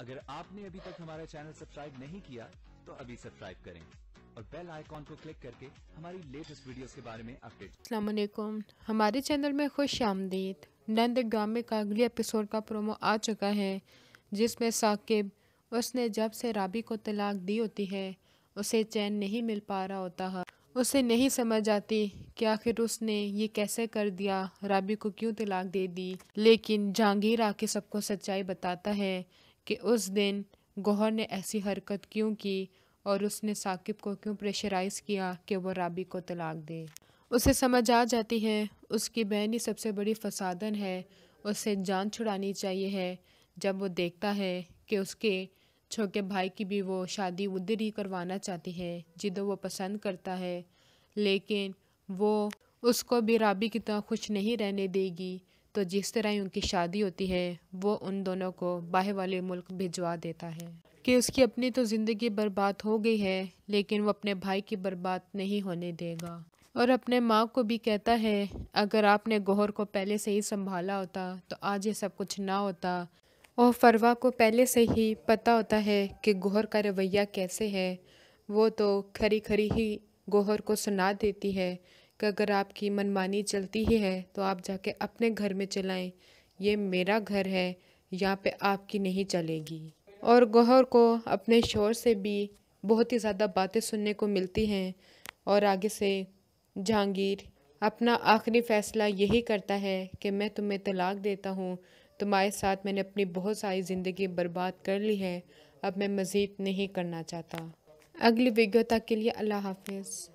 اگر آپ نے ابھی تک ہمارا چینل سبسکرائب نہیں کیا تو ابھی سبسکرائب کریں اور بیل آئیکن کو کلک کر کے ہماری لیٹسٹ ویڈیوز کے بارے میں اپڈیٹ۔ السلام علیکم، ہمارے چینل میں خوش آمدید۔ نند گامے کا اگلی ایپیسوڈ کا پرومو آ چکا ہے، جس میں ثاقب اس نے جب سے رابی کو طلاق دی ہوتی ہے اسے چین نہیں مل پا رہا ہوتا ہے۔ اسے نہیں سمجھ آتی کہ آخر اس نے یہ کیسے کر دیا، رابی کو کیوں طلاق دے دی۔ لیکن جہانگیر آ کے سب کو سچائی بتاتا ہے کہ اس دن گوہر نے ایسی حرکت کیوں کی اور اس نے ثاقب کو کیوں پریشرائز کیا کہ وہ رابی کو طلاق دے۔ اسے سمجھ آ جاتی ہے اس کی بہن ہی سب سے بڑی فسادن ہے، اسے جان چھڑانی چاہیے ہے۔ جب وہ دیکھتا ہے کہ اس کے چھوٹے بھائی کی بھی وہ شادی ادھر ہی کروانا چاہتی ہے جدھر وہ پسند کرتا ہے، لیکن وہ اس کو بھی رابی کی طرح خوش نہیں رہنے دے گی، تو جس طرح ہی ان کی شادی ہوتی ہے وہ ان دونوں کو باہر والے ملک بھجوا دیتا ہے کہ اس کی اپنی تو زندگی برباد ہو گئی ہے لیکن وہ اپنے بھائی کی برباد نہیں ہونے دے گا۔ اور اپنے ماں کو بھی کہتا ہے اگر آپ نے گوہر کو پہلے سے ہی سنبھالا ہوتا تو آج یہ سب کچھ نہ ہوتا۔ اور فروا کو پہلے سے ہی پتہ ہوتا ہے کہ گوہر کا رویہ کیسے ہے، وہ تو کھری کھری ہی گوہر کو سنا دیتی ہے کہ اگر آپ کی منمانی چلتی ہی ہے تو آپ جا کے اپنے گھر میں چلائیں، یہ میرا گھر ہے، یہاں پہ آپ کی نہیں چلے گی۔ اور گوہر کو اپنے شوہر سے بھی بہت ہی زیادہ باتیں سننے کو ملتی ہیں، اور آگے سے جہانگیر اپنا آخری فیصلہ یہی کرتا ہے کہ میں تمہیں طلاق دیتا ہوں، تمہارے ساتھ میں نے اپنی بہت ساری زندگی برباد کر لی ہے، اب میں مزید نہیں کرنا چاہتا۔ اگلی ویڈیو تک کے لیے اللہ حافظ۔